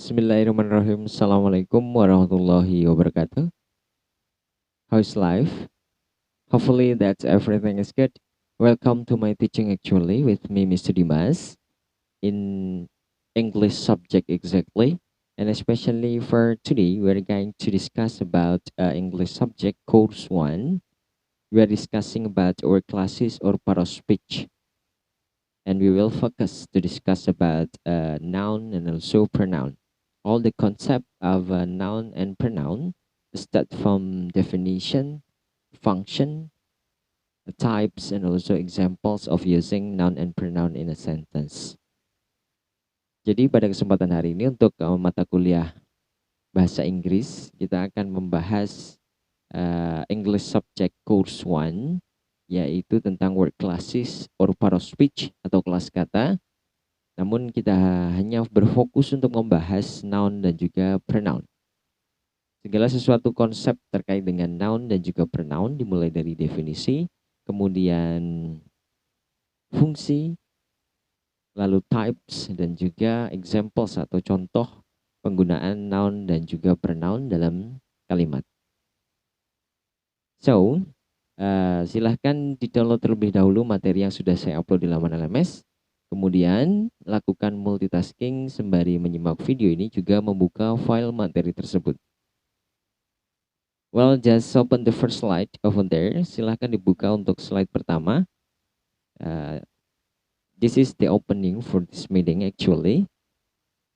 Bismillahirrahmanirrahim. Assalamualaikum warahmatullahi wabarakatuh. How's life? Hopefully that everything is good. Welcome to my teaching actually with me, Mr. Dimas, in English subject exactly. And especially for today, we're going to discuss about English subject course 1. We are discussing about our classes or part of speech. And we will focus to discuss about noun and also pronoun. All the concept of noun and pronoun start from definition, function, types, and also examples of using noun and pronoun in a sentence. Jadi pada kesempatan hari ini untuk mata kuliah bahasa Inggris, kita akan membahas English Subject Course 1, yaitu tentang word classes or part of speech atau kelas kata. Namun kita hanya berfokus untuk membahas noun dan juga pronoun. Segala sesuatu konsep terkait dengan noun dan juga pronoun dimulai dari definisi, kemudian fungsi, lalu types, dan juga examples atau contoh penggunaan noun dan juga pronoun dalam kalimat. So, silahkan di-download terlebih dahulu materi yang sudah saya upload di laman LMS. Kemudian, lakukan multitasking sembari menyimak video ini juga membuka file materi tersebut. Well, just open the first slide over there. Silahkan dibuka untuk slide pertama. This is the opening for this meeting actually.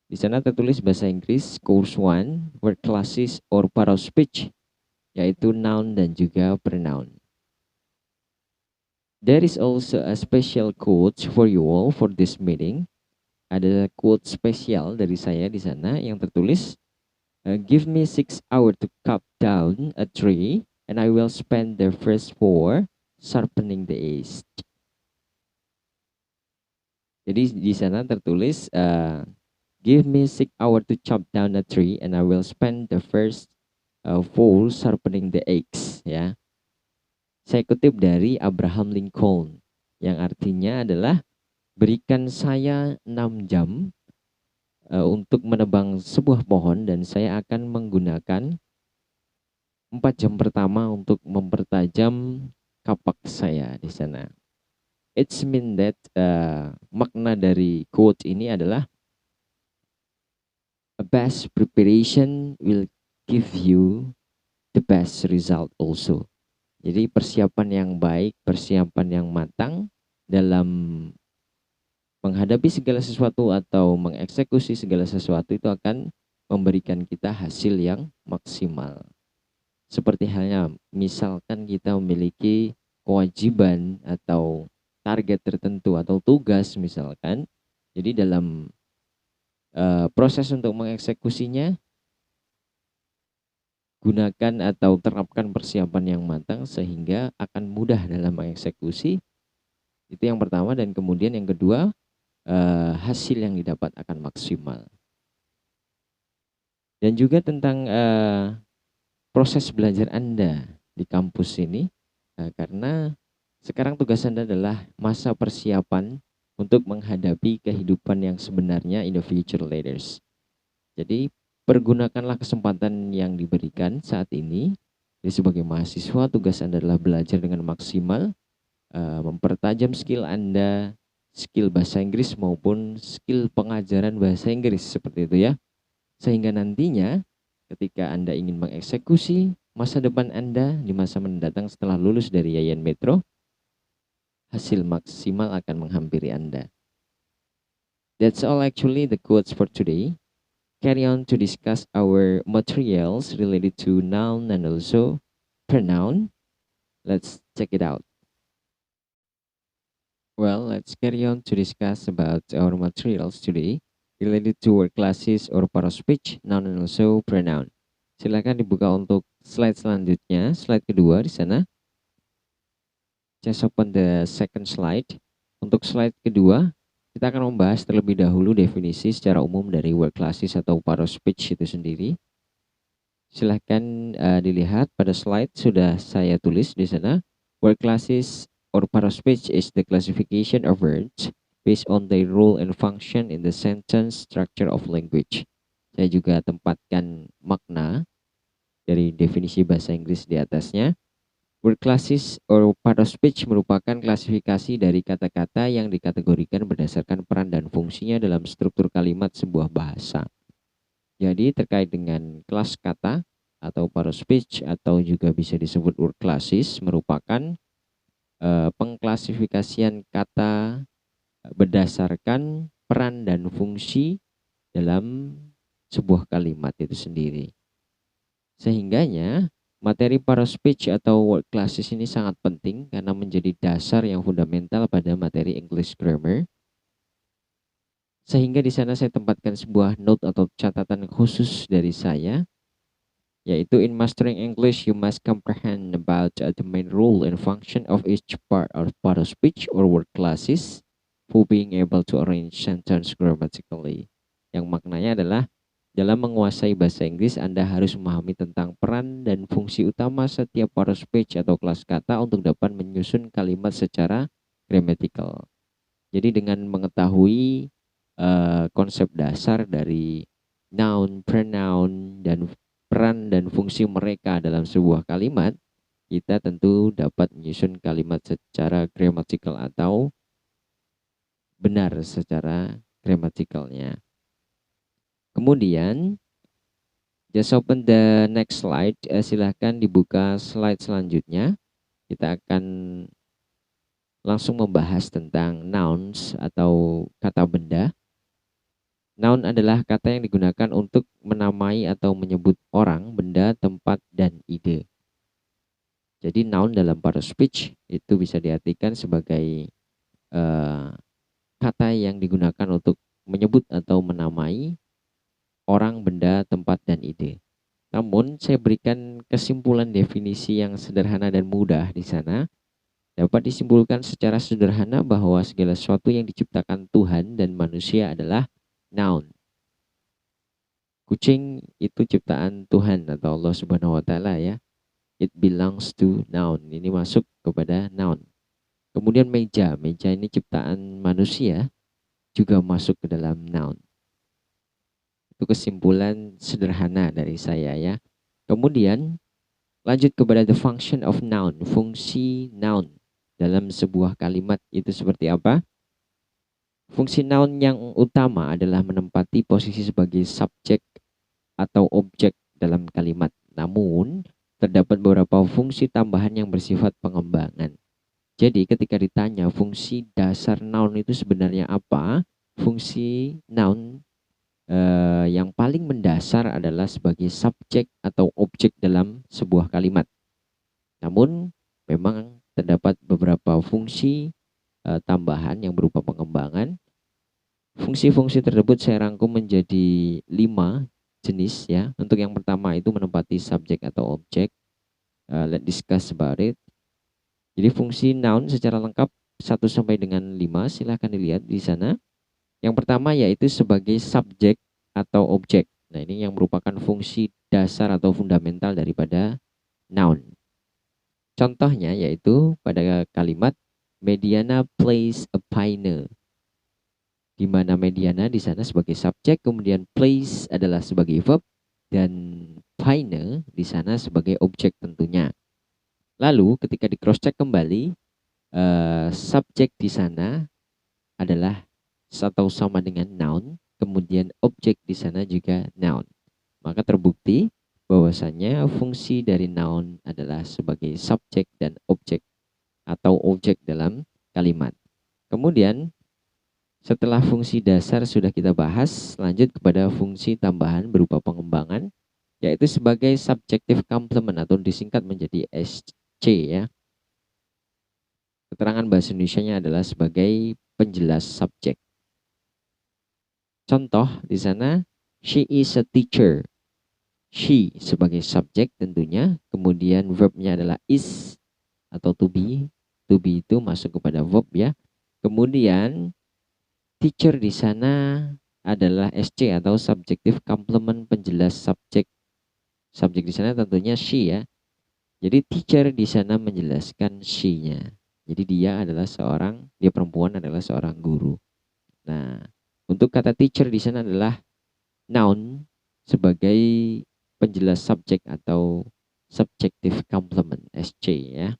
Di sana tertulis bahasa Inggris course 1, word classes or part of speech, yaitu noun dan juga pronoun. There is also a special quote for you all for this meeting. Ada quote spesial dari saya di sana yang tertulis, give me 6 hours to cut down a tree and I will spend the first 4 sharpening the edge. Jadi di sana tertulis, give me 6 hours to chop down a tree and I will spend the first 4 sharpening the axe. Ya. Saya kutip dari Abraham Lincoln yang artinya adalah berikan saya 6 jam untuk menebang sebuah pohon dan saya akan menggunakan 4 jam pertama untuk mempertajam kapak saya di sana. It's mean that makna dari quote ini adalah a best preparation will give you the best result also. Jadi persiapan yang baik, persiapan yang matang dalam menghadapi segala sesuatu atau mengeksekusi segala sesuatu itu akan memberikan kita hasil yang maksimal. Seperti halnya misalkan kita memiliki kewajiban atau target tertentu atau tugas misalkan. Jadi dalam proses untuk mengeksekusinya, gunakan atau terapkan persiapan yang matang sehingga akan mudah dalam mengeksekusi. Itu yang pertama, dan kemudian yang kedua, hasil yang didapat akan maksimal. Dan juga tentang proses belajar Anda di kampus ini, karena sekarang tugas Anda adalah masa persiapan untuk menghadapi kehidupan yang sebenarnya in the future leaders. Jadi pergunakanlah kesempatan yang diberikan saat ini. Jadi sebagai mahasiswa, tugas Anda adalah belajar dengan maksimal, mempertajam skill Anda, skill bahasa Inggris maupun skill pengajaran bahasa Inggris seperti itu ya. Sehingga nantinya ketika Anda ingin mengeksekusi masa depan Anda di masa mendatang setelah lulus dari Yayan Metro, hasil maksimal akan menghampiri Anda. That's all actually the quotes for today. Carry on to discuss our materials related to noun and also pronoun. Let's check it out. Well, let's carry on to discuss about our materials today related to word classes or part of speech, noun and also pronoun. Silakan dibuka untuk slide selanjutnya, slide kedua di sana. Just open the second slide. Untuk slide kedua, kita akan membahas terlebih dahulu definisi secara umum dari word classes atau part of speech itu sendiri. Silahkan dilihat pada slide sudah saya tulis di sana. Word classes or part of speech is the classification of words based on their role and function in the sentence structure of language. Saya juga tempatkan makna dari definisi bahasa Inggris di atasnya. Word classes or part of speech merupakan klasifikasi dari kata-kata yang dikategorikan berdasarkan peran dan fungsinya dalam struktur kalimat sebuah bahasa. Jadi terkait dengan kelas kata atau part of speech atau juga bisa disebut word classes merupakan pengklasifikasian kata berdasarkan peran dan fungsi dalam sebuah kalimat itu sendiri. Sehingganya materi para speech atau word classes ini sangat penting karena menjadi dasar yang fundamental pada materi English grammar. Sehingga di sana saya tempatkan sebuah note atau catatan khusus dari saya, yaitu in mastering English you must comprehend about the main role and function of each part of speech or word classes for being able to arrange sentence grammatically. Yang maknanya adalah dalam menguasai bahasa Inggris, Anda harus memahami tentang peran dan fungsi utama setiap part of speech atau kelas kata untuk dapat menyusun kalimat secara grammatical. Jadi dengan mengetahui konsep dasar dari noun, pronoun, dan peran dan fungsi mereka dalam sebuah kalimat, kita tentu dapat menyusun kalimat secara grammatical atau benar secara gramatikalnya. Kemudian, just open the next slide. Silahkan dibuka slide selanjutnya. Kita akan langsung membahas tentang nouns atau kata benda. Noun adalah kata yang digunakan untuk menamai atau menyebut orang, benda, tempat, dan ide. Jadi noun dalam part of speech itu bisa diartikan sebagai kata yang digunakan untuk menyebut atau menamai orang, benda, tempat, dan ide. Namun saya berikan kesimpulan definisi yang sederhana dan mudah di sana. Dapat disimpulkan secara sederhana bahwa segala sesuatu yang diciptakan Tuhan dan manusia adalah noun. Kucing itu ciptaan Tuhan atau Allah Subhanahu wa taala ya. It belongs to noun. Ini masuk kepada noun. Kemudian meja ini ciptaan manusia juga masuk ke dalam noun. Itu kesimpulan sederhana dari saya ya. Kemudian lanjut kepada the function of noun, fungsi noun dalam sebuah kalimat itu seperti apa? Fungsi noun yang utama adalah menempati posisi sebagai subjek atau objek dalam kalimat. Namun, terdapat beberapa fungsi tambahan yang bersifat pengembangan. Jadi, ketika ditanya fungsi dasar noun itu sebenarnya apa? Fungsi noun yang paling mendasar adalah sebagai subjek atau objek dalam sebuah kalimat. Namun, memang terdapat beberapa fungsi tambahan yang berupa pengembangan. Fungsi-fungsi tersebut saya rangkum menjadi 5 jenis ya. Untuk yang pertama itu menempati subjek atau objek. Let's discuss about it. Jadi fungsi noun secara lengkap 1 sampai dengan 5 silahkan dilihat di sana. Yang pertama yaitu sebagai subjek atau objek. Nah, ini yang merupakan fungsi dasar atau fundamental daripada noun. Contohnya yaitu pada kalimat Mediana plays a piano. Di mana Mediana di sana sebagai subjek, kemudian plays adalah sebagai verb, dan piano di sana sebagai objek tentunya. Lalu ketika di cross check kembali, subjek di sana adalah atau sama dengan noun, kemudian objek di sana juga noun. Maka terbukti bahwasanya fungsi dari noun adalah sebagai subjek dan objek atau objek dalam kalimat. Kemudian setelah fungsi dasar sudah kita bahas, lanjut kepada fungsi tambahan berupa pengembangan, yaitu sebagai subjective complement atau disingkat menjadi SC ya. Keterangan bahasa Indonesianya adalah sebagai penjelas subjek. Contoh di sana, she is a teacher. She sebagai subjek tentunya, kemudian verbnya adalah is atau to be. To be itu masuk kepada verb ya. Kemudian teacher di sana adalah SC atau subjective complement penjelas subjek. Subjek di sana tentunya she ya. Jadi teacher di sana menjelaskan she-nya. Jadi dia perempuan adalah seorang guru. Nah, untuk kata teacher di sana adalah noun sebagai penjelas subjek atau subjective complement SC ya.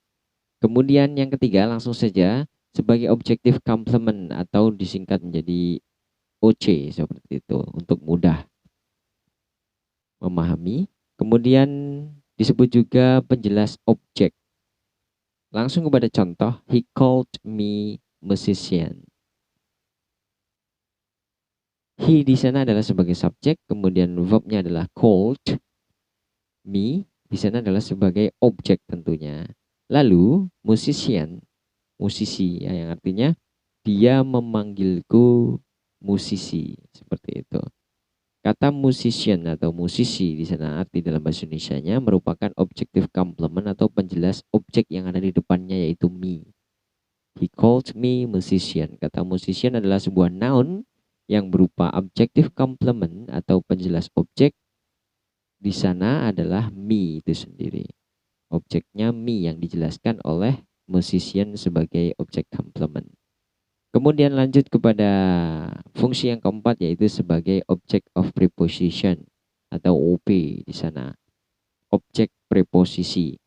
Kemudian yang ketiga langsung saja sebagai objective complement atau disingkat menjadi OC seperti itu untuk mudah memahami. Kemudian disebut juga penjelas objek. Langsung kepada contoh, he called me musician. He di sana adalah sebagai subjek, kemudian verbnya adalah called. Me di sana adalah sebagai objek tentunya. Lalu musician, musisi ya, yang artinya dia memanggilku musisi seperti itu. Kata musician atau musisi di sana arti dalam bahasa Indonesianya merupakan objective complement atau penjelas objek yang ada di depannya yaitu me. He called me musician. Kata musician adalah sebuah noun yang berupa objective complement atau penjelas objek. Di sana adalah me itu sendiri. Objeknya me yang dijelaskan oleh musician sebagai objek complement. Kemudian lanjut kepada fungsi yang keempat yaitu sebagai object of preposition atau OP di sana. Objek preposisi.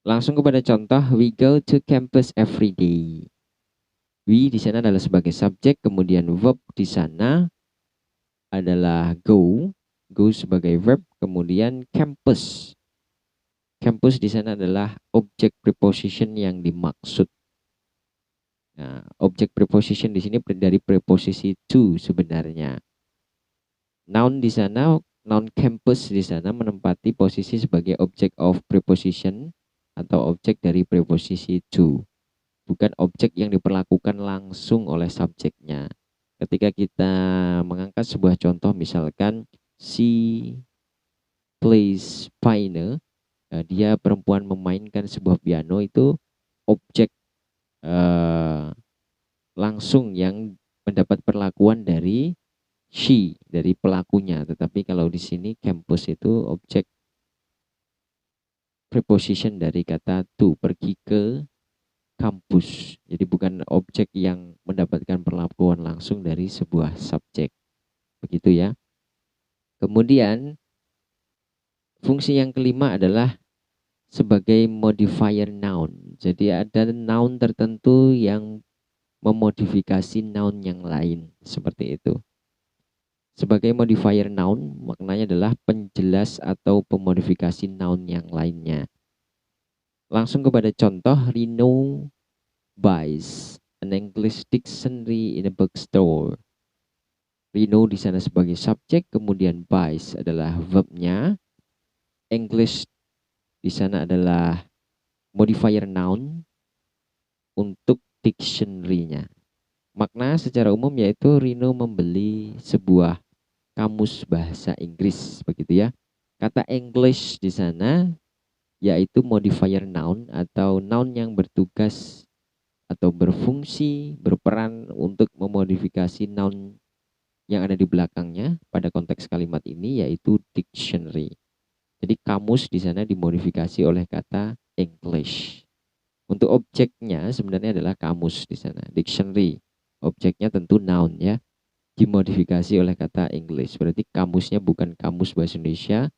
Langsung kepada contoh, we go to campus every day. We di sana adalah sebagai subjek, kemudian verb di sana adalah go sebagai verb, kemudian campus. Campus di sana adalah objek preposition yang dimaksud. Nah, objek preposition di sini dari preposisi to sebenarnya. Noun di sana, noun campus di sana menempati posisi sebagai objek of preposition atau objek dari preposisi to. Bukan objek yang diperlakukan langsung oleh subjeknya. Ketika kita mengangkat sebuah contoh misalkan she plays piano, dia perempuan memainkan sebuah piano, itu objek langsung yang mendapat perlakuan dari she, dari pelakunya. Tetapi kalau di sini campus itu objek preposition dari kata to, pergi ke kampus. Jadi bukan objek yang mendapatkan perlakuan langsung dari sebuah subjek. Begitu ya. Kemudian fungsi yang kelima adalah sebagai modifier noun. Jadi ada noun tertentu yang memodifikasi noun yang lain seperti itu. Sebagai modifier noun maknanya adalah penjelas atau pemodifikasi noun yang lainnya. Langsung kepada contoh, Rino buys an English dictionary in a bookstore. Rino di sana sebagai subjek, kemudian buys adalah verbnya. English di sana adalah modifier noun untuk dictionary-nya. Makna secara umum yaitu Rino membeli sebuah kamus bahasa Inggris, begitu ya. Kata English di sana yaitu modifier noun atau noun yang bertugas atau berfungsi, berperan untuk memodifikasi noun yang ada di belakangnya pada konteks kalimat ini yaitu dictionary. Jadi kamus di sana dimodifikasi oleh kata English. Untuk objeknya sebenarnya adalah kamus di sana, dictionary. Objeknya tentu noun ya, dimodifikasi oleh kata English. Berarti kamusnya bukan kamus bahasa Indonesia,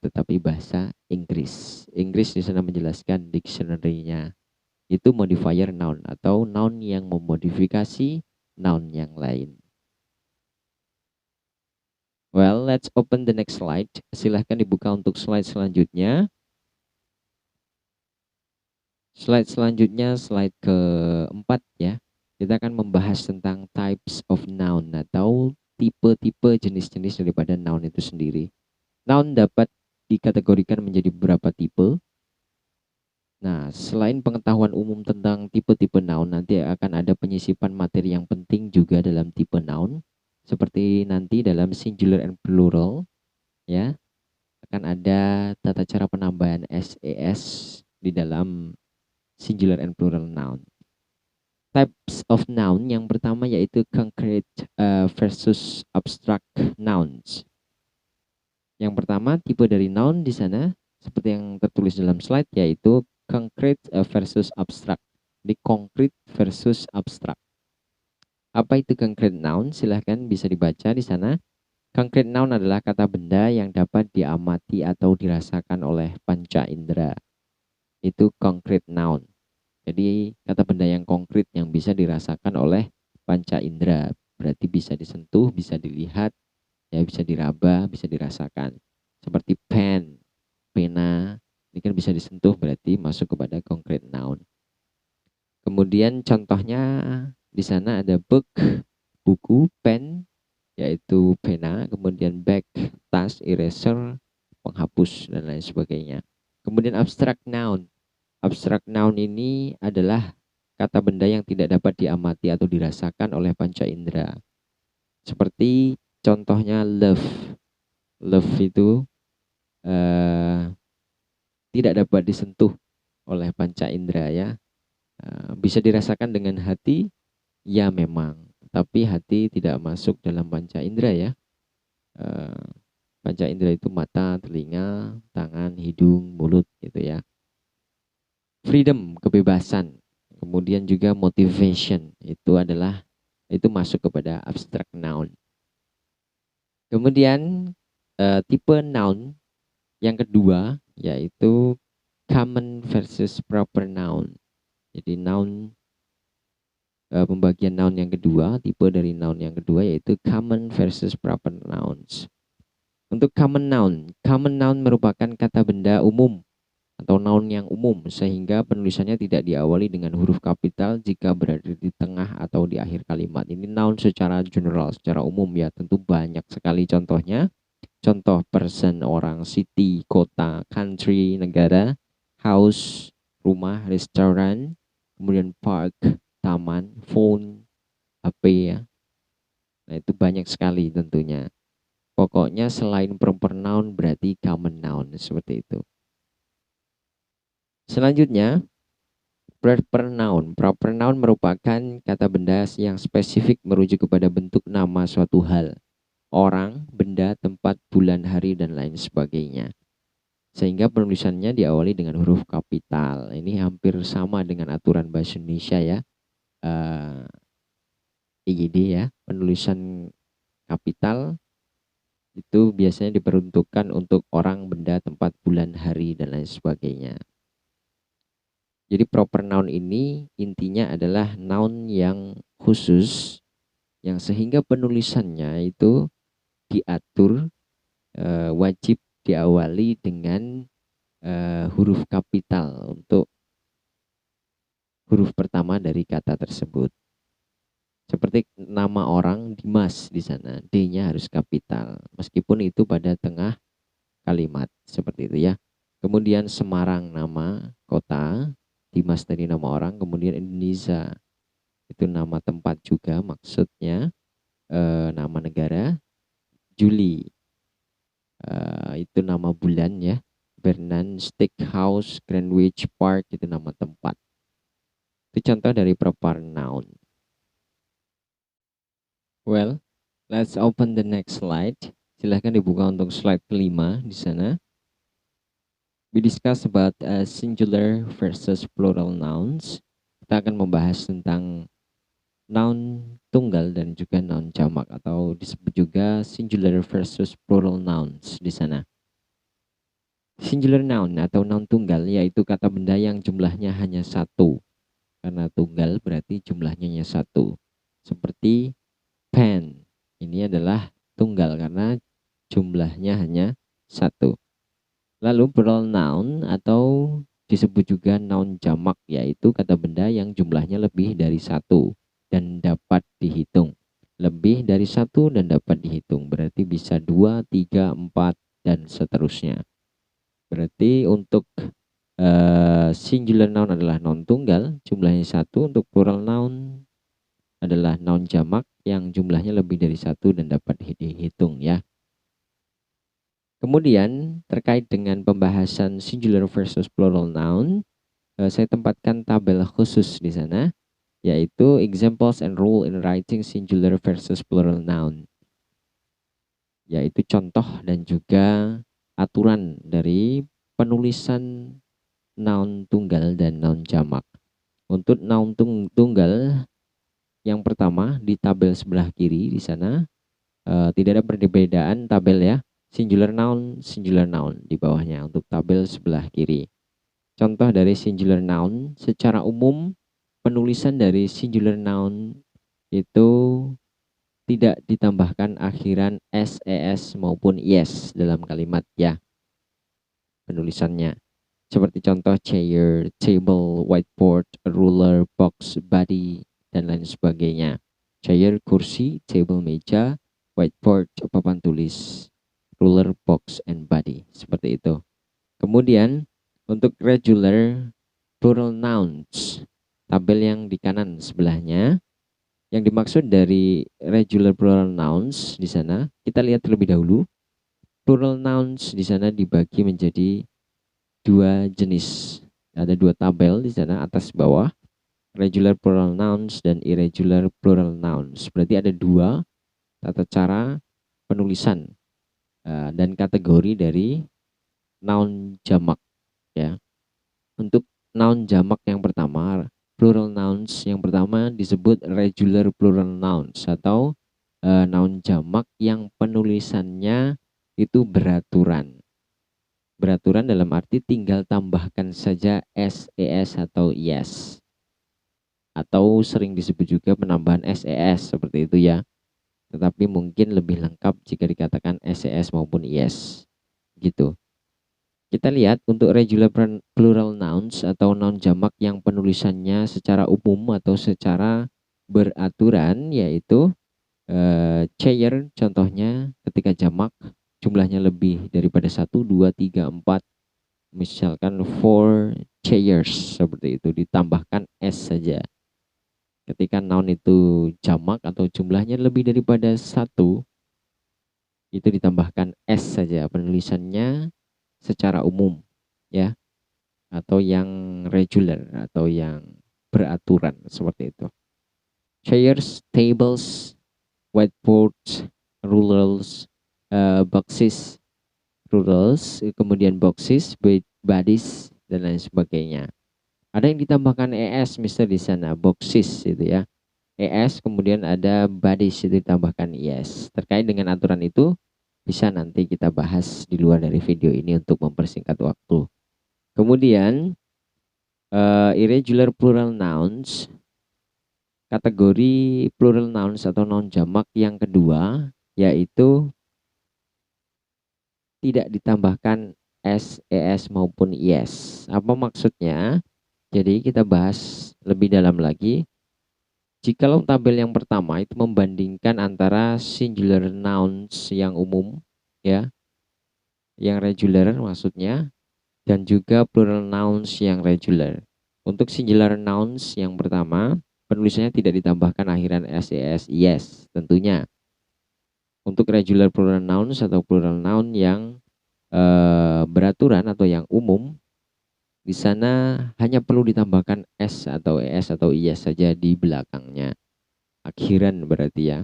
tetapi bahasa Inggris. Inggris di sana menjelaskan dictionary-nya. Itu modifier noun atau noun yang memodifikasi noun yang lain. Well, let's open the next slide. Silahkan dibuka untuk slide selanjutnya. Slide selanjutnya, slide keempat ya. Kita akan membahas tentang types of noun atau tipe-tipe jenis-jenis daripada noun itu sendiri. Noun dapat dikategorikan menjadi beberapa tipe. Nah, selain pengetahuan umum tentang tipe-tipe noun, nanti akan ada penyisipan materi yang penting juga dalam tipe noun. Seperti nanti dalam singular and plural, ya, akan ada tata cara penambahan SES di dalam singular and plural noun. Types of noun yang pertama yaitu concrete versus abstract nouns. Yang pertama tipe dari noun di sana seperti yang tertulis dalam slide yaitu concrete versus abstract. Di concrete versus abstract. Apa itu concrete noun? Silahkan bisa dibaca di sana. Concrete noun adalah kata benda yang dapat diamati atau dirasakan oleh panca indera. Itu concrete noun. Jadi kata benda yang konkret yang bisa dirasakan oleh panca indera. Berarti bisa disentuh, bisa dilihat, ya bisa diraba, bisa dirasakan. Seperti pen, pena, ini kan bisa disentuh berarti masuk kepada concrete noun. Kemudian contohnya di sana ada book, buku, pen, yaitu pena, kemudian bag, tas, eraser, penghapus, dan lain sebagainya. Kemudian abstract noun. Abstract noun ini adalah kata benda yang tidak dapat diamati atau dirasakan oleh panca indera. Seperti contohnya love. Love itu tidak dapat disentuh oleh panca indera ya. Bisa dirasakan dengan hati, ya memang. Tapi hati tidak masuk dalam panca indera ya. Panca indera itu mata, telinga, tangan, hidung, mulut gitu ya. Freedom, kebebasan. Kemudian juga motivation, itu masuk kepada abstract noun. Kemudian tipe noun yang kedua yaitu common versus proper noun. Jadi pembagian noun yang kedua, tipe dari noun yang kedua yaitu common versus proper nouns. Untuk common noun merupakan kata benda umum atau noun yang umum sehingga penulisannya tidak diawali dengan huruf kapital jika berada di tengah atau di akhir kalimat. Ini noun secara general, secara umum ya, tentu banyak sekali contohnya. Contoh person, orang, city, kota, country, negara, house, rumah, restoran, kemudian park, taman, phone, HP ya. Nah, itu banyak sekali tentunya. Pokoknya selain proper noun berarti common noun seperti itu. Selanjutnya, proper noun. Proper noun merupakan kata benda yang spesifik merujuk kepada bentuk nama suatu hal, orang, benda, tempat, bulan, hari, dan lain sebagainya. Sehingga penulisannya diawali dengan huruf kapital. Ini hampir sama dengan aturan bahasa Indonesia ya. IGD ya, penulisan kapital itu biasanya diperuntukkan untuk orang, benda, tempat, bulan, hari, dan lain sebagainya. Jadi proper noun ini intinya adalah noun yang khusus yang sehingga penulisannya itu diatur wajib diawali dengan huruf kapital untuk huruf pertama dari kata tersebut. Seperti nama orang Dimas di sana, D-nya harus kapital meskipun itu pada tengah kalimat seperti itu ya. Kemudian Semarang nama kota, Dimas tadi nama orang, kemudian Indonesia itu nama tempat juga maksudnya, nama negara, Juli itu nama bulan ya, Bernan Steakhouse, Greenwich Park itu nama tempat. Itu contoh dari proper noun. Well, let's open the next slide. Silahkan dibuka untuk slide kelima di sana. We discuss about singular versus plural nouns. Kita akan membahas tentang noun tunggal dan juga noun jamak atau disebut juga singular versus plural nouns di sana. Singular noun atau noun tunggal yaitu kata benda yang jumlahnya hanya satu. Karena tunggal berarti jumlahnya hanya satu. Seperti pen. Ini adalah tunggal karena jumlahnya hanya satu. Lalu plural noun atau disebut juga noun jamak yaitu kata benda yang jumlahnya lebih dari satu dan dapat dihitung. Lebih dari satu dan dapat dihitung berarti bisa 2, 3, 4 dan seterusnya. Berarti untuk singular noun adalah noun tunggal jumlahnya satu, untuk plural noun adalah noun jamak yang jumlahnya lebih dari satu dan dapat dihitung ya. Kemudian terkait dengan pembahasan singular versus plural noun, saya tempatkan tabel khusus di sana, yaitu examples and rule in writing singular versus plural noun. Yaitu contoh dan juga aturan dari penulisan noun tunggal dan noun jamak. Untuk noun tunggal yang pertama di tabel sebelah kiri di sana tidak ada perbedaan tabel ya. Singular noun di bawahnya untuk tabel sebelah kiri. Contoh dari singular noun, secara umum penulisan dari singular noun itu tidak ditambahkan akhiran ses maupun yes dalam kalimat ya penulisannya. Seperti contoh chair, table, whiteboard, ruler, box, body, dan lain sebagainya. Chair, kursi, table, meja, whiteboard, papan tulis, ruler, box, and body. Seperti itu. Kemudian, untuk regular plural nouns, tabel yang di kanan sebelahnya, yang dimaksud dari regular plural nouns di sana, kita lihat terlebih dahulu. Plural nouns di sana dibagi menjadi dua jenis. Ada dua tabel di sana, atas bawah. Regular plural nouns dan irregular plural nouns. Berarti ada dua tata cara penulisan dan kategori dari noun jamak ya. Untuk noun jamak yang pertama, plural nouns yang pertama disebut regular plural nouns atau noun jamak yang penulisannya itu beraturan. Beraturan dalam arti tinggal tambahkan saja ses atau yes. Atau sering disebut juga penambahan ses seperti itu ya. Tetapi mungkin lebih lengkap jika dikatakan ses maupun yes. Gitu. Kita lihat untuk regular plural nouns atau noun jamak yang penulisannya secara umum atau secara beraturan, yaitu chair contohnya ketika jamak jumlahnya lebih daripada 1, 2, 3, 4, misalkan 4 chairs seperti itu, ditambahkan s saja. Ketika noun itu jamak atau jumlahnya lebih daripada 1, itu ditambahkan s saja, penulisannya secara umum ya, atau yang regular atau yang beraturan seperti itu. Chairs, tables, whiteboards, rulers, boxes, rulers, kemudian boxes, bodies, dan lain sebagainya. Ada yang ditambahkan es mister di sana, boxes itu ya. Es kemudian ada bodies itu ditambahkan yes. Terkait dengan aturan itu bisa nanti kita bahas di luar dari video ini untuk mempersingkat waktu. Kemudian irregular plural nouns, kategori plural nouns atau noun jamak yang kedua yaitu tidak ditambahkan ses maupun yes. Apa maksudnya? Jadi kita bahas lebih dalam lagi. Jikalau tabel yang pertama itu membandingkan antara singular nouns yang umum ya, yang regular maksudnya, dan juga plural nouns yang regular. Untuk singular nouns yang pertama, penulisannya tidak ditambahkan akhiran ses yes tentunya. Untuk regular plural nouns atau plural noun yang beraturan atau yang umum, di sana hanya perlu ditambahkan s atau es atau yes saja di belakangnya. Akhiran berarti ya.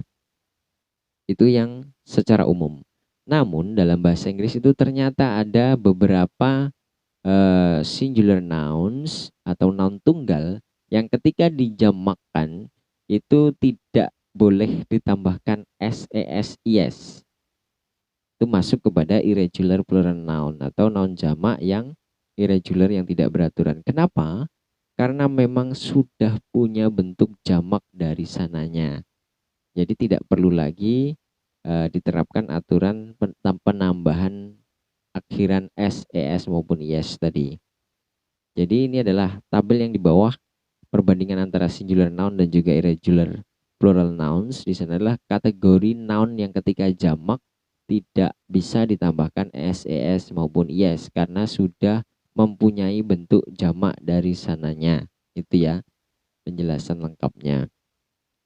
Itu yang secara umum. Namun dalam bahasa Inggris itu ternyata ada beberapa singular nouns atau noun tunggal yang ketika dijamakkan itu tidak boleh ditambahkan ses yes. Itu masuk kepada irregular plural noun atau noun jamak yang irregular yang tidak beraturan. Kenapa? Karena memang sudah punya bentuk jamak dari sananya. Jadi tidak perlu lagi diterapkan aturan penambahan akhiran ses maupun yes tadi. Jadi ini adalah tabel yang di bawah perbandingan antara singular noun dan juga irregular plural nouns. Di sana adalah kategori noun yang ketika jamak tidak bisa ditambahkan ses maupun yes karena sudah mempunyai bentuk jamak dari sananya. Itu ya penjelasan lengkapnya.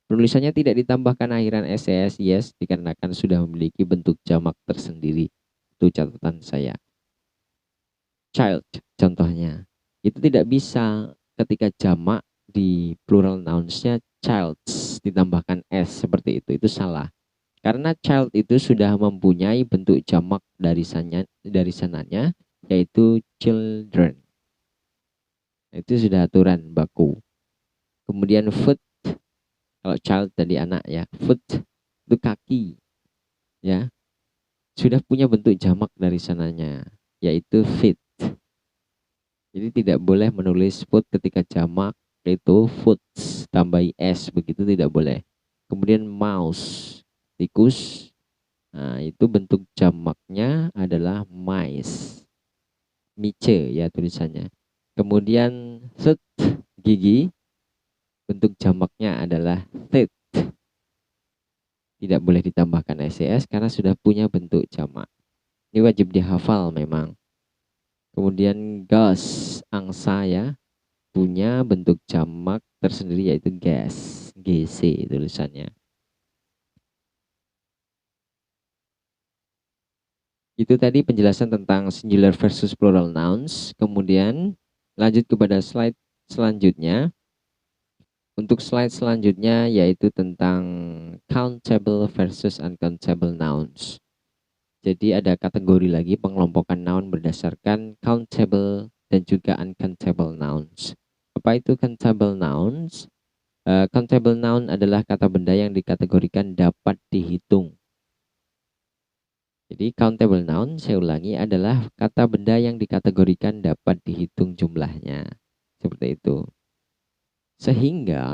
Penulisannya tidak ditambahkan akhiran ses yes dikarenakan sudah memiliki bentuk jamak tersendiri. Itu catatan saya. Child contohnya. Itu tidak bisa ketika jamak di plural nounsnya childs ditambahkan s seperti itu. Itu salah. Karena child itu sudah mempunyai bentuk jamak dari sananya yaitu children. Itu sudah aturan baku. Kemudian food Kalau child tadi anak ya. Foot itu kaki ya. Sudah punya bentuk jamak dari sananya, yaitu feet. Jadi tidak boleh menulis foot ketika jamak itu foots tambahi s, begitu tidak boleh. Kemudian mouse, tikus. Nah, itu bentuk jamaknya adalah mice. Mice ya tulisannya. Kemudian tooth, gigi, bentuk jamaknya adalah teeth. Tidak boleh ditambahkan ses karena sudah punya bentuk jamak. Ini wajib dihafal memang. Kemudian gas, angsa ya, punya bentuk jamak tersendiri yaitu gas, GC tulisannya. Itu tadi penjelasan tentang singular versus plural nouns. Kemudian lanjut kepada slide selanjutnya. Untuk slide selanjutnya yaitu tentang countable versus uncountable nouns. Jadi ada kategori lagi pengelompokan noun berdasarkan countable dan juga uncountable nouns. Apa itu countable nouns? Countable noun adalah kata benda yang dikategorikan dapat dihitung. Jadi countable noun, saya ulangi, adalah kata benda yang dikategorikan dapat dihitung jumlahnya. Seperti itu. Sehingga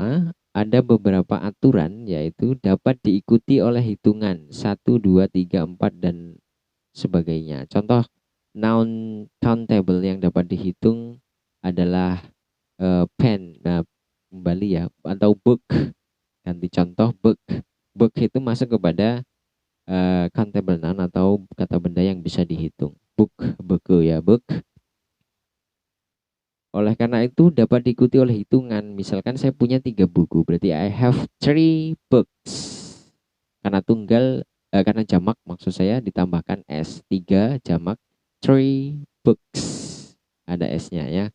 ada beberapa aturan yaitu dapat diikuti oleh hitungan 1, 2, 3, 4, dan sebagainya. Contoh noun countable yang dapat dihitung adalah pen, nah kembali ya, atau book. Ganti contoh book. Book itu masuk kepada countable noun atau kata benda yang bisa dihitung. Book, buku ya, book. Oleh karena itu dapat diikuti oleh hitungan. Misalkan saya punya 3 buku, berarti I have 3 books. Karena tunggal, karena jamak maksud saya ditambahkan s, 3 jamak 3 books. Ada s-nya ya.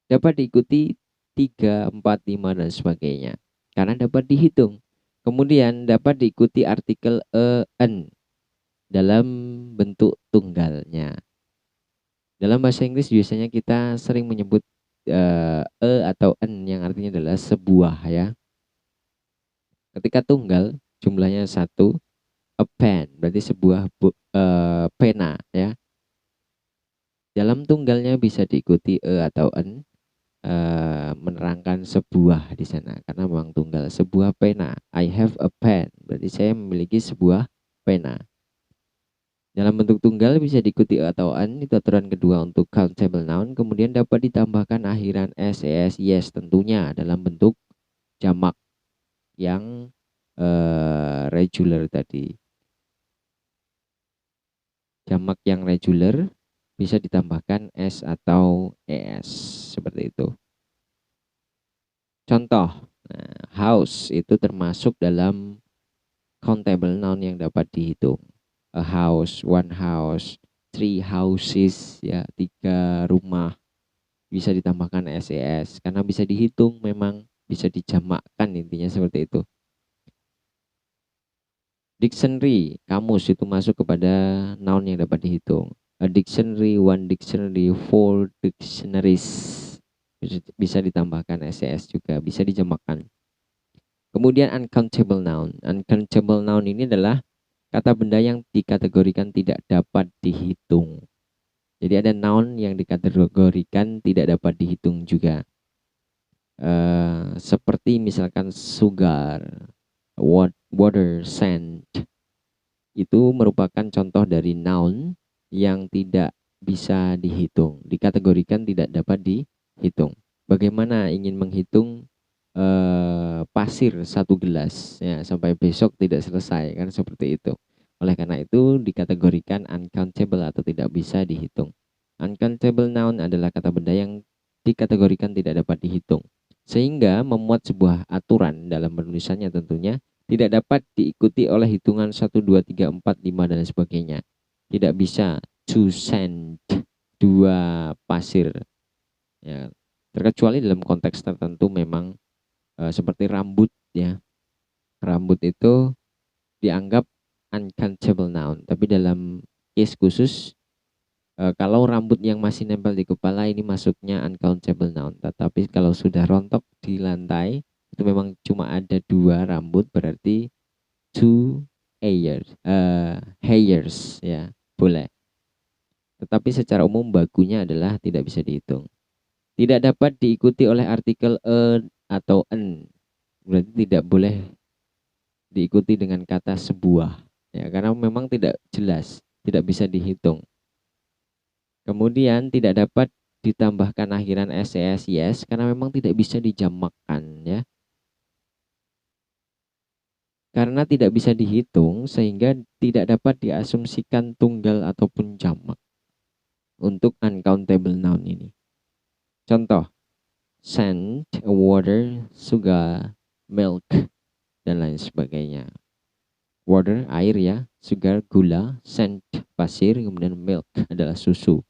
Dapat diikuti 3, 4, 5 dan sebagainya. Karena dapat dihitung. Kemudian dapat diikuti artikel an dalam bentuk tunggalnya. Dalam bahasa Inggris biasanya kita sering menyebut atau an yang artinya adalah sebuah ya. Ketika tunggal jumlahnya 1, a pen berarti sebuah pena ya. Dalam tunggalnya bisa diikuti atau an, menerangkan sebuah di sana karena memang tunggal. Sebuah pena, I have a pen berarti saya memiliki sebuah pena. Dalam bentuk tunggal bisa diikuti atau an, itu aturan kedua untuk countable noun. Kemudian dapat ditambahkan akhiran s, es, yes tentunya dalam bentuk jamak yang regular tadi. Jamak yang regular bisa ditambahkan s atau es seperti itu. Contoh, house itu termasuk dalam countable noun yang dapat dihitung. A house, one house, 3 houses ya, 3 rumah. Bisa ditambahkan ses karena bisa dihitung, memang bisa dijamakkan, intinya seperti itu. Dictionary, kamus itu masuk kepada noun yang dapat dihitung. A dictionary, one dictionary, 4 dictionaries. Bisa ditambahkan ses juga, bisa dijamakkan. Kemudian uncountable noun. Uncountable noun ini adalah kata benda yang dikategorikan tidak dapat dihitung. Jadi ada noun yang dikategorikan tidak dapat dihitung juga. Seperti misalkan sugar, water, sand. Itu merupakan contoh dari noun yang tidak bisa dihitung. Dikategorikan tidak dapat dihitung. Bagaimana ingin menghitung pasir 1 gelas ya, sampai besok tidak selesai, kan seperti itu. Oleh karena itu dikategorikan uncountable atau tidak bisa dihitung. Uncountable noun adalah kata benda yang dikategorikan tidak dapat dihitung, sehingga memuat sebuah aturan dalam penulisannya tentunya tidak dapat diikuti oleh hitungan 1, 2, 3, 4, 5 dan sebagainya. Tidak bisa to sand, 2 pasir ya, terkecuali dalam konteks tertentu memang seperti rambut ya. Rambut itu dianggap uncountable noun, tapi dalam case khusus kalau rambut yang masih nempel di kepala ini masuknya uncountable noun. Tetapi kalau sudah rontok di lantai itu memang cuma ada 2 rambut, berarti two hairs ya, boleh. Tetapi secara umum bakunya adalah tidak bisa dihitung. Tidak dapat diikuti oleh artikel atau en, berarti tidak boleh diikuti dengan kata sebuah ya, karena memang tidak jelas, tidak bisa dihitung. Kemudian tidak dapat ditambahkan akhiran ses yes, karena memang tidak bisa dijamakkan ya. Karena tidak bisa dihitung sehingga tidak dapat diasumsikan tunggal ataupun jamak untuk uncountable noun ini. Contoh, sand, water, sugar, milk, dan lain sebagainya. Water, air ya, sugar, gula, sand, pasir, kemudian milk adalah susu.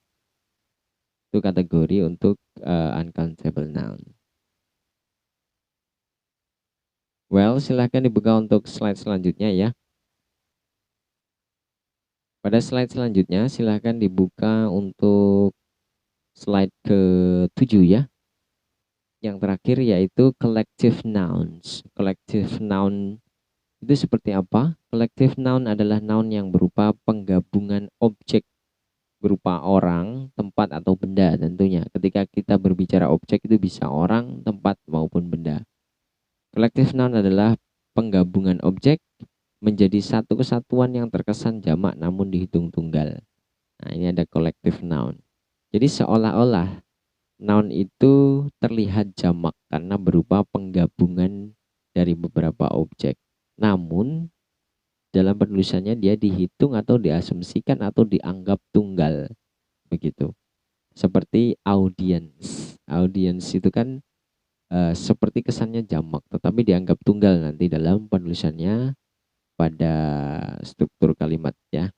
Itu kategori untuk uncountable noun. Well, silahkan dibuka untuk slide selanjutnya ya. Pada slide selanjutnya, silahkan dibuka untuk slide ke-7 ya. Yang terakhir yaitu collective nouns. Collective noun itu seperti apa? Collective noun adalah noun yang berupa penggabungan objek berupa orang, tempat, atau benda tentunya. Ketika kita berbicara objek itu bisa orang, tempat, maupun benda. Collective noun adalah penggabungan objek menjadi satu kesatuan yang terkesan jamak namun dihitung tunggal. Nah, ini ada collective noun. Jadi seolah-olah noun itu terlihat jamak karena berupa penggabungan dari beberapa objek. Namun dalam penulisannya dia dihitung atau diasumsikan atau dianggap tunggal. Begitu. Seperti audience. Audience itu kan seperti kesannya jamak, tetapi dianggap tunggal nanti dalam penulisannya pada struktur kalimat ya.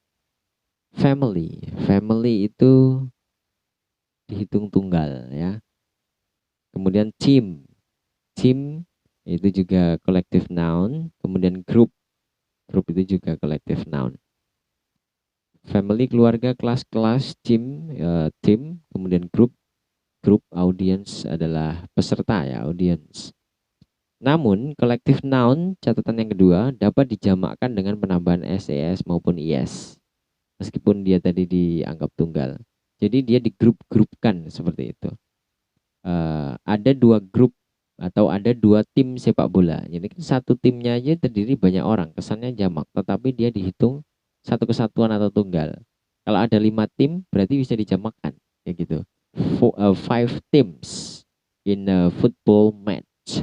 Family. Family itu dihitung tunggal ya. Kemudian team. Team itu juga collective noun. Kemudian group. Group itu juga collective noun. Family, keluarga, kelas-kelas, team, team, kemudian group. Group, audience adalah peserta ya, audience. Namun, collective noun, catatan yang kedua, dapat dijamakkan dengan penambahan ses maupun is. Meskipun dia tadi dianggap tunggal. Jadi dia digrup-grupkan seperti itu. Ada 2 grup atau ada 2 tim sepak bola. Jadi kan satu timnya aja terdiri banyak orang, kesannya jamak, tetapi dia dihitung satu kesatuan atau tunggal. Kalau ada 5 tim, berarti bisa dijamakkan, kayak gitu. 5 teams in a football match,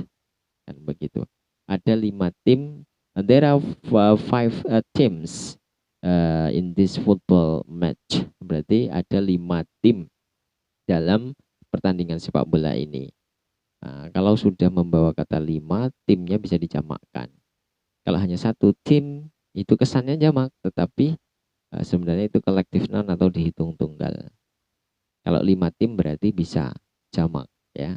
kan begitu. Ada 5 tim, there are 5 teams in this football match. Berarti ada 5 tim dalam pertandingan sepak bola ini. Nah, kalau sudah membawa kata 5, timnya bisa dijamakkan. Kalau hanya satu tim, itu kesannya jamak, tetapi sebenarnya itu collective noun atau dihitung tunggal. Kalau 5 tim berarti bisa jamak ya.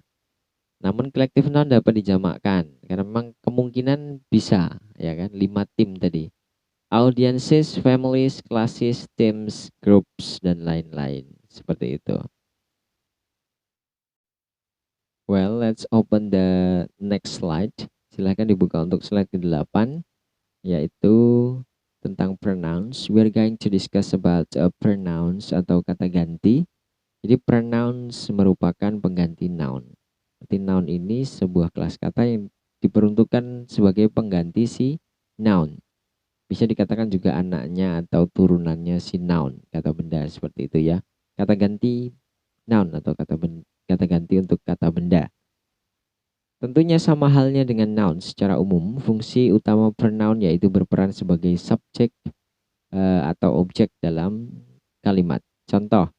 Namun collective noun dapat dijamakkan karena memang kemungkinan bisa ya kan, 5 tim tadi. Audiences, families, classes, teams, groups, dan lain-lain. Seperti itu. Well, let's open the next slide. Silahkan dibuka untuk slide ke-8, yaitu tentang pronouns. We are going to discuss about pronouns atau kata ganti. Jadi pronouns merupakan pengganti noun. Jadi noun ini sebuah kelas kata yang diperuntukkan sebagai pengganti si noun. Bisa dikatakan juga anaknya atau turunannya si noun, kata benda seperti itu ya. Kata ganti noun atau kata ganti untuk kata benda. Tentunya sama halnya dengan noun secara umum, fungsi utama pronoun yaitu berperan sebagai subjek atau objek dalam kalimat. Contoh,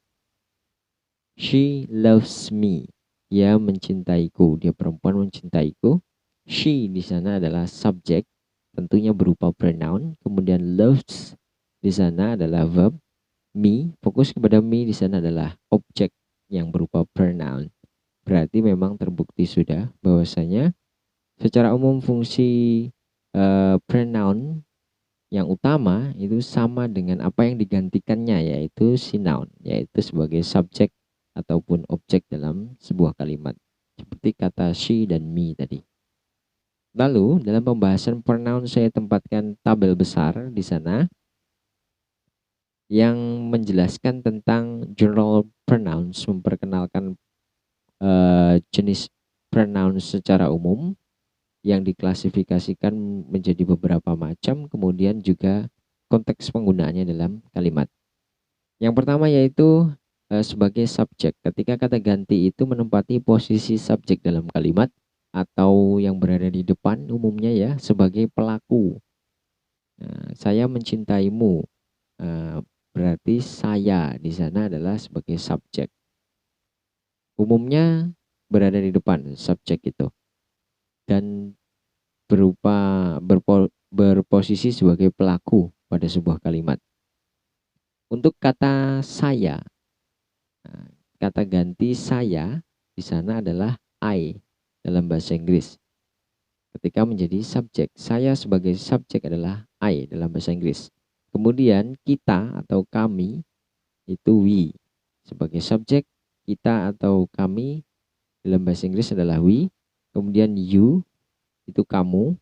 she loves me. Dia mencintaiku, dia perempuan mencintaiku. She di sana adalah subjek, tentunya berupa pronoun. Kemudian loves di sana adalah verb. Me, fokus kepada me di sana adalah objek yang berupa pronoun. Berarti memang terbukti sudah bahwasanya secara umum fungsi pronoun yang utama itu sama dengan apa yang digantikannya, yaitu si noun, yaitu sebagai subjek ataupun objek dalam sebuah kalimat. Seperti kata she dan me tadi. Lalu dalam pembahasan pronoun saya tempatkan tabel besar di sana yang menjelaskan tentang general pronouns, memperkenalkan jenis pronoun secara umum yang diklasifikasikan menjadi beberapa macam, kemudian juga konteks penggunaannya dalam kalimat. Yang pertama yaitu sebagai subjek. Ketika kata ganti itu menempati posisi subjek dalam kalimat atau yang berada di depan umumnya ya sebagai pelaku. Nah, saya mencintaimu. Nah, berarti saya di sana adalah sebagai subjek. Umumnya berada di depan subjek itu dan berposisi sebagai pelaku pada sebuah kalimat. Untuk kata saya, nah, kata ganti saya di sana adalah I dalam bahasa Inggris. Ketika menjadi subjek, saya sebagai subjek adalah I dalam bahasa Inggris. Kemudian kita atau kami itu we sebagai subjek, kita atau kami dalam bahasa Inggris adalah we. Kemudian you itu kamu,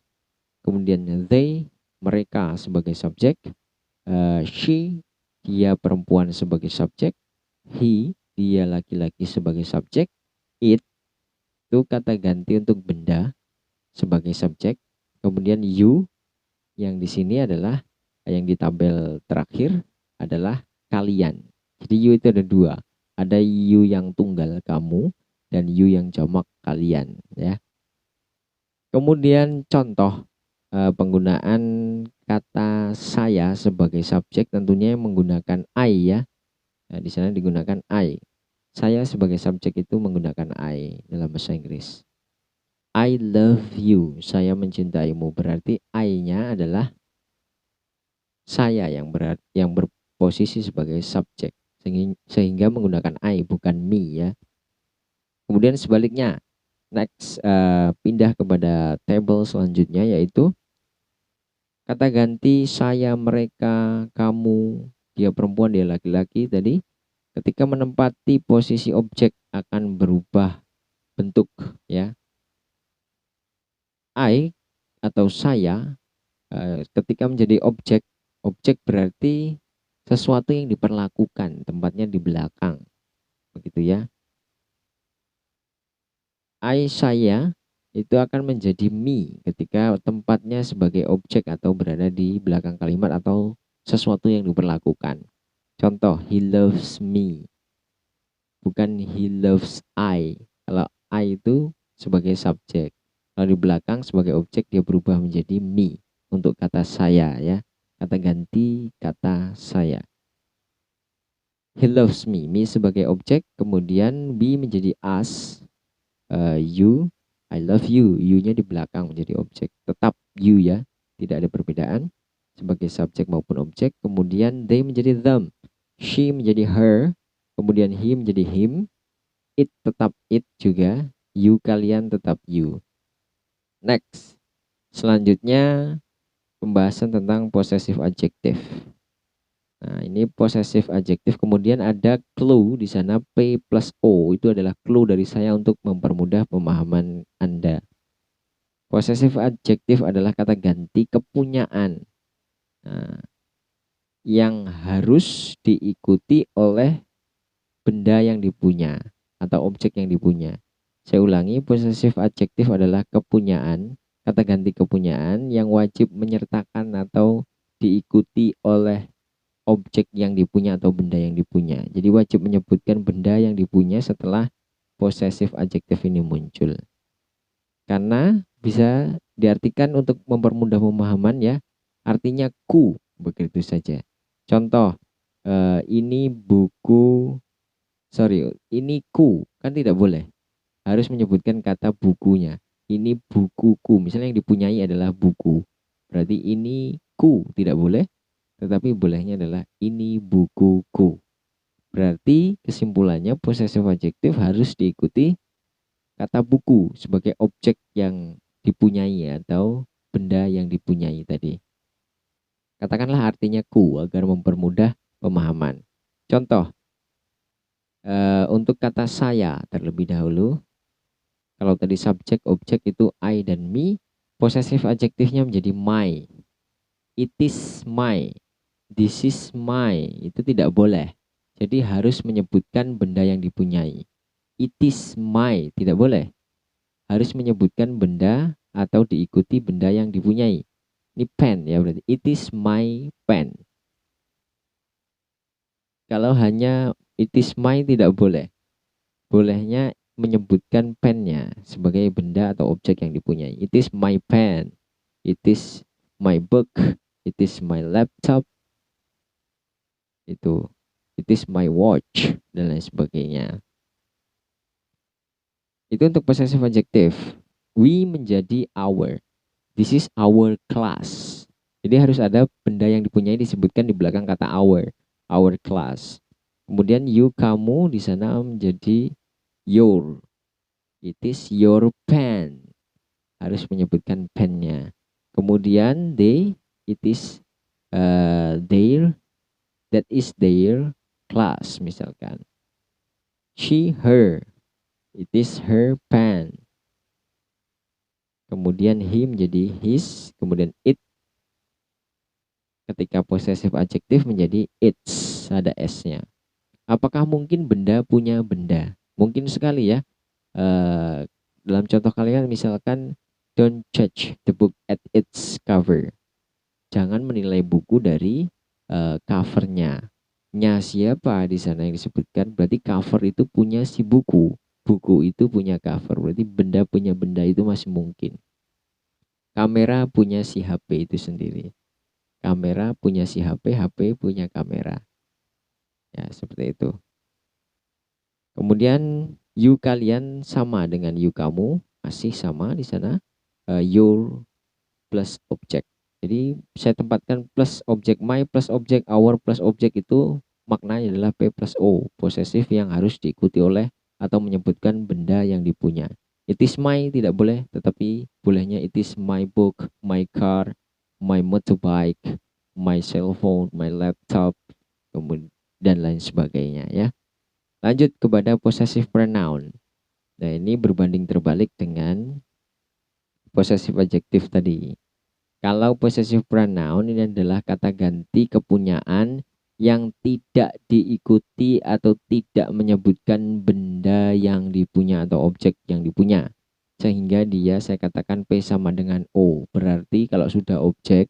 kemudian they mereka sebagai subjek, she dia perempuan sebagai subjek, he dia laki-laki sebagai subjek, it itu kata ganti untuk benda sebagai subjek, kemudian you yang di sini adalah yang di tabel terakhir adalah kalian. Jadi you itu ada dua, ada you yang tunggal kamu dan you yang jamak kalian ya. Kemudian contoh penggunaan kata saya sebagai subjek tentunya menggunakan I ya. Nah, di sana digunakan I. Saya sebagai subjek itu menggunakan I dalam bahasa Inggris. I love you. Saya mencintaimu. Berarti I-nya adalah saya yang berposisi sebagai subjek. Sehingga menggunakan I bukan me ya. Kemudian sebaliknya. Next, pindah kepada table selanjutnya yaitu kata ganti saya, mereka, kamu, dia perempuan, dia laki-laki tadi ketika menempati posisi objek akan berubah bentuk ya. I atau saya ketika menjadi objek, objek berarti sesuatu yang diperlakukan, tempatnya di belakang. Begitu ya. I saya itu akan menjadi me ketika tempatnya sebagai objek atau berada di belakang kalimat atau sesuatu yang diperlakukan. Contoh, he loves me. Bukan he loves I. Kalau I itu sebagai subjek. Kalau di belakang sebagai objek dia berubah menjadi me untuk kata saya ya. Kata ganti kata saya. He loves me. Me sebagai objek. Kemudian be menjadi us. You. I love you. You-nya di belakang menjadi objek. Tetap you ya. Tidak ada perbedaan. Sebagai subjek maupun objek. Kemudian they menjadi them. She menjadi her. Kemudian he menjadi him. It tetap it juga. You kalian tetap you. Next. Selanjutnya pembahasan tentang possessive adjective. Nah, ini possessive adjective. Kemudian ada clue di sana P plus O. Itu adalah clue dari saya untuk mempermudah pemahaman Anda. Possessive adjective adalah kata ganti kepunyaan. Nah, yang harus diikuti oleh benda yang dipunya atau objek yang dipunya. Saya ulangi, possessive adjective adalah kepunyaan, kata ganti kepunyaan yang wajib menyertakan atau diikuti oleh objek yang dipunya atau benda yang dipunya. Jadi wajib menyebutkan benda yang dipunya setelah possessive adjective ini muncul. Karena bisa diartikan untuk mempermudah pemahaman ya, artinya ku, begitu saja. Contoh, ini buku, ini ku, kan tidak boleh. Harus menyebutkan kata bukunya. Ini bukuku, misalnya yang dipunyai adalah buku. Berarti ini ku tidak boleh, tetapi bolehnya adalah ini bukuku. Berarti kesimpulannya possessive adjective harus diikuti kata buku sebagai objek yang dipunyai atau benda yang dipunyai tadi. Katakanlah artinya ku agar mempermudah pemahaman. Contoh, untuk kata saya terlebih dahulu. Kalau tadi subjek, objek itu I dan me. Posesif adjektifnya menjadi my. It is my. This is my. Itu tidak boleh. Jadi harus menyebutkan benda yang dipunyai. It is my. Tidak boleh. Harus menyebutkan benda atau diikuti benda yang dipunyai. Ini pen ya berarti. It is my pen. Kalau hanya it is my tidak boleh. Bolehnya menyebutkan pennya sebagai benda atau objek yang dipunyai. It is my pen. It is my book. It is my laptop. Itu. It is my watch dan lain sebagainya. Itu untuk possessive adjective. We menjadi our. This is our class. Jadi harus ada benda yang dipunyai disebutkan di belakang kata our class. Kemudian you, kamu di sana menjadi your. It is your pen. Harus menyebutkan pennya. Kemudian they, it is their, that is their class misalkan. She, her, it is her pen. Kemudian he menjadi his. Kemudian it, ketika possessive adjective menjadi its, ada s-nya. Apakah mungkin benda punya benda? Mungkin sekali ya. Dalam contoh kalian misalkan, don't judge the book at its cover. Jangan menilai buku dari covernya. Nya siapa di sana yang disebutkan? Berarti cover itu punya si buku. Buku itu punya cover. Berarti benda punya benda itu masih mungkin. Kamera punya si HP itu sendiri. Kamera punya si HP, HP punya kamera. Ya, seperti itu. Kemudian you, kalian sama dengan you, kamu, masih sama di sana. Your plus object. Jadi saya tempatkan plus objek my plus objek our plus objek itu maknanya adalah P plus O. Posesif yang harus diikuti oleh atau menyebutkan benda yang dipunya. It is my tidak boleh, tetapi bolehnya it is my book, my car, my motorbike, my cell phone, my laptop, kemudian dan lain sebagainya ya. Lanjut kepada possessive pronoun. Nah, ini berbanding terbalik dengan possessive adjective tadi. Kalau possessive pronoun ini adalah kata ganti kepunyaan yang tidak diikuti atau tidak menyebutkan benda yang dipunya atau objek yang dipunya. Sehingga dia saya katakan P sama dengan O. Berarti kalau sudah objek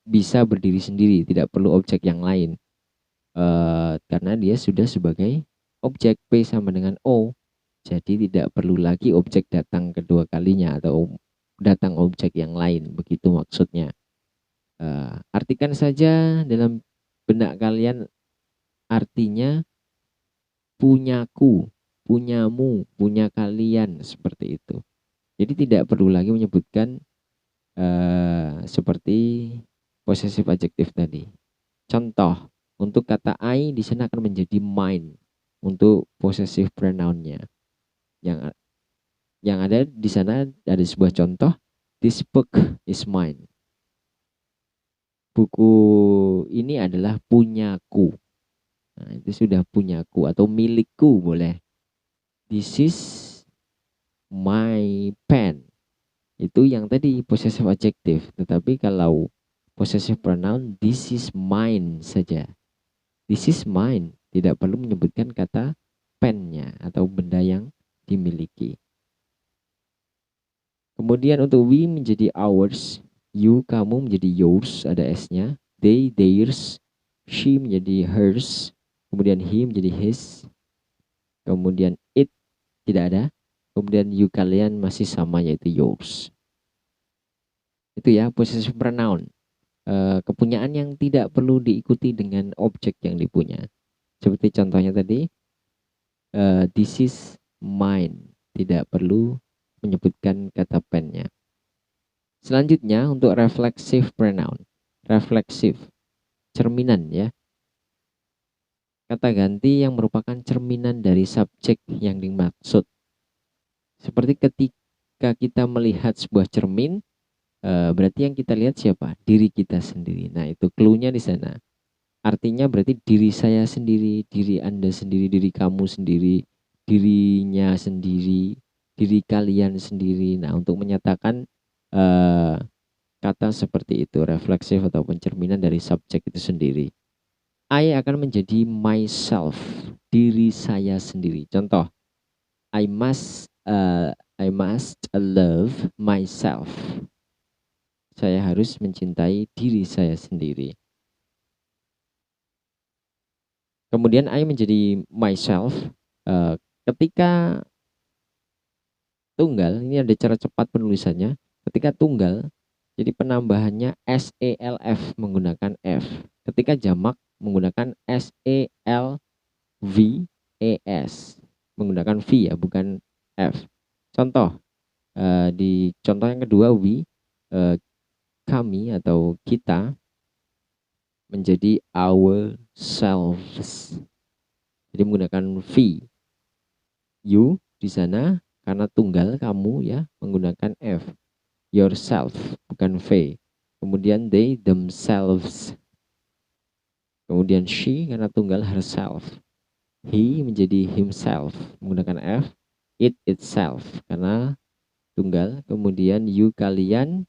bisa berdiri sendiri, tidak perlu objek yang lain. Karena dia sudah sebagai objek. P sama dengan O, jadi tidak perlu lagi objek datang kedua kalinya atau datang objek yang lain, begitu maksudnya. Artikan saja dalam benak kalian artinya punyaku, punyamu, punya kalian, seperti itu. Jadi tidak perlu lagi menyebutkan seperti possessive adjective tadi. Contoh, untuk kata I di sana akan menjadi mine untuk possessive pronounnya. Yang ada di sana ada sebuah contoh, this book is mine. Buku ini adalah punyaku. Nah, itu sudah punyaku atau milikku boleh. This is my pen. Itu yang tadi possessive adjective. Tetapi kalau possessive pronoun, this is mine saja. This is mine. Tidak perlu menyebutkan kata pennya atau benda yang dimiliki. Kemudian untuk we menjadi ours. You, kamu menjadi yours, ada s-nya. They, theirs. She menjadi hers. Kemudian he menjadi his. Kemudian it tidak ada. Kemudian you, kalian masih sama yaitu yours. Itu ya possessive pronoun. Kepunyaan yang tidak perlu diikuti dengan objek yang dipunya. Seperti contohnya tadi, this is mine. Tidak perlu menyebutkan kata pennya. Selanjutnya untuk reflexive pronoun. Reflexive, cerminan ya. Kata ganti yang merupakan cerminan dari subjek yang dimaksud. Seperti ketika kita melihat sebuah cermin, berarti yang kita lihat siapa? Diri kita sendiri. Nah, itu clue-nya di sana. Artinya berarti diri saya sendiri, diri Anda sendiri, diri kamu sendiri, dirinya sendiri, diri kalian sendiri. Nah, untuk menyatakan eh, kata seperti itu, refleksif atau pencerminan dari subjek itu sendiri. I akan menjadi myself, diri saya sendiri. Contoh, I must love myself. Saya harus mencintai diri saya sendiri. Kemudian I menjadi myself ketika tunggal. Ini ada cara cepat penulisannya. Ketika tunggal, jadi penambahannya SELF menggunakan F. Ketika jamak menggunakan SELVES menggunakan V ya, bukan F. Contoh, di contoh yang kedua, kami atau kita menjadi ourselves. Jadi menggunakan V. You di sana karena tunggal kamu ya menggunakan F. Yourself bukan V. Kemudian they themselves. Kemudian she karena tunggal herself. He menjadi himself menggunakan F. It itself karena tunggal. Kemudian you kalian,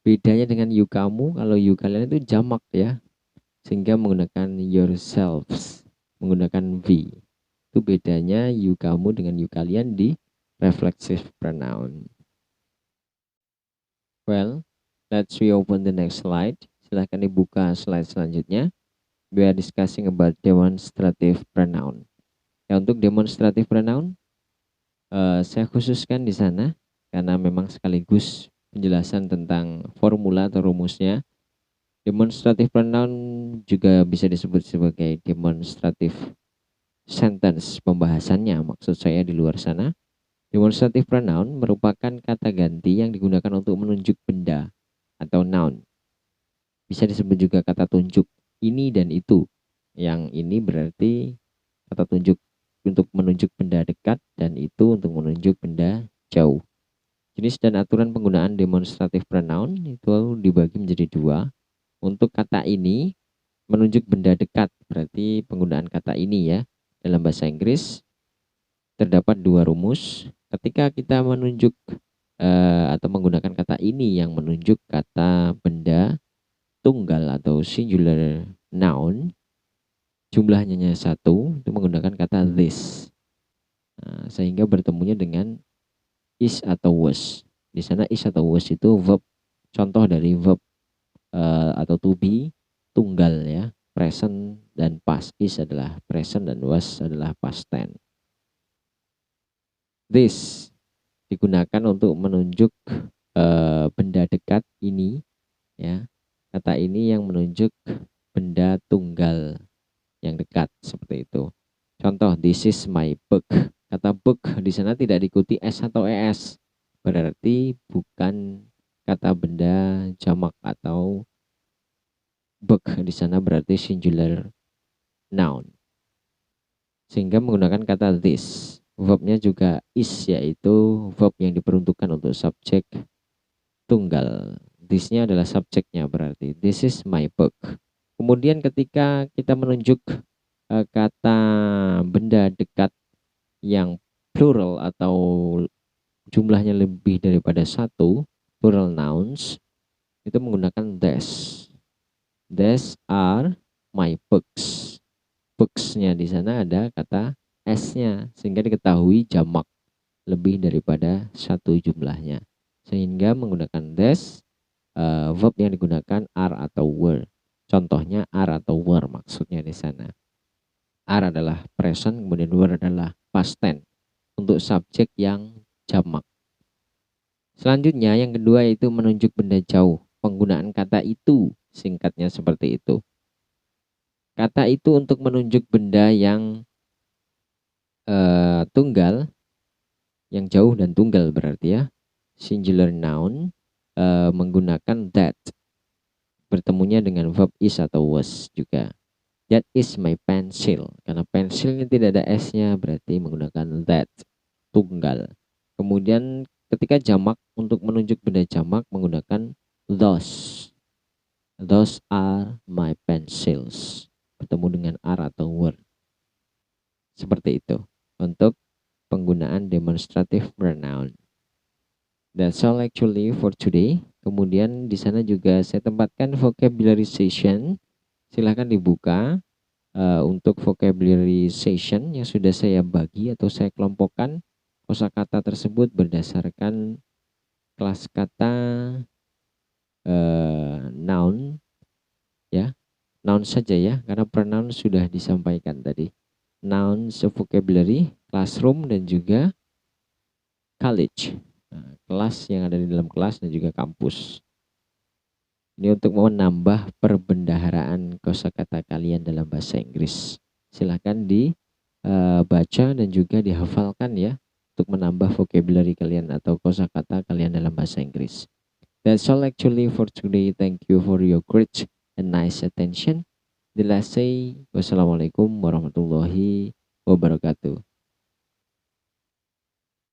bedanya dengan you kamu, kalau you kalian itu jamak ya, sehingga menggunakan yourselves menggunakan V. Itu bedanya you kamu dengan you kalian di reflexive pronoun. Well, let's reopen the next slide. Silahkan dibuka slide selanjutnya. We are discussing about demonstrative pronoun. Ya, untuk demonstrative pronoun, saya khususkan di sana karena memang sekaligus penjelasan tentang formula atau rumusnya. Demonstrative pronoun juga bisa disebut sebagai demonstrative sentence pembahasannya. Maksud saya di luar sana, demonstrative pronoun merupakan kata ganti yang digunakan untuk menunjuk benda atau noun. Bisa disebut juga kata tunjuk, ini dan itu. Yang ini berarti kata tunjuk untuk menunjuk benda dekat, dan itu untuk menunjuk benda jauh. Jenis dan aturan penggunaan demonstrative pronoun itu dibagi menjadi dua. Untuk kata ini menunjuk benda dekat, berarti penggunaan kata ini ya. Dalam bahasa Inggris terdapat dua rumus. Ketika kita menunjuk atau menggunakan kata ini yang menunjuk kata benda tunggal atau singular noun, jumlahnya hanya satu, itu menggunakan kata this. Nah, sehingga bertemunya dengan is atau was. Di sana is atau was itu verb, contoh dari verb atau to be tunggal ya, present dan past. Is adalah present dan was adalah past tense. This digunakan untuk menunjuk benda dekat ini ya. Kata ini yang menunjuk benda tunggal yang dekat seperti itu. Contoh, this is my book. Kata book di sana tidak diikuti s atau es. Berarti bukan kata benda jamak atau book di sana berarti singular noun. Sehingga menggunakan kata this. Verbnya juga is, yaitu verb yang diperuntukkan untuk subjek tunggal. This-nya adalah subjeknya, berarti this is my book. Kemudian ketika kita menunjuk kata benda dekat yang plural atau jumlahnya lebih daripada satu, plural nouns, itu menggunakan this. These are my books. Books-nya di sana ada kata s-nya, sehingga diketahui jamak lebih daripada satu jumlahnya. Sehingga menggunakan this, verb yang digunakan are atau were. Contohnya are atau were maksudnya di sana. Are adalah present, kemudian were adalah past tense untuk subjek yang jamak. Selanjutnya yang kedua yaitu menunjuk benda jauh. Penggunaan kata itu, singkatnya seperti itu. Kata itu untuk menunjuk benda yang tunggal, yang jauh dan tunggal berarti ya. Singular noun menggunakan that. Bertemunya dengan verb is atau was juga. That is my pencil. Karena pensilnya tidak ada s-nya, berarti menggunakan that, tunggal. Kemudian ketika jamak, untuk menunjuk benda jamak menggunakan those. Those are my pencils. Bertemu dengan are atau were. Seperti itu untuk penggunaan demonstrative pronoun. That's all actually for today. Kemudian di sana juga saya tempatkan vocabulary session. Silahkan dibuka untuk vocabulary session yang sudah saya bagi atau saya kelompokkan kosakata tersebut berdasarkan kelas kata noun, ya, noun saja ya, karena pronoun sudah disampaikan tadi. Noun vocabulary, classroom dan juga college. Nah, kelas yang ada di dalam kelas dan juga kampus. Ini untuk menambah perbendaharaan kosakata kalian dalam bahasa Inggris. Silahkan dibaca dan juga dihafalkan ya, untuk menambah vocabulary kalian atau kosakata kalian dalam bahasa Inggris. That's all actually for today. Thank you for your great and nice attention. The last say, wassalamualaikum warahmatullahi wabarakatuh.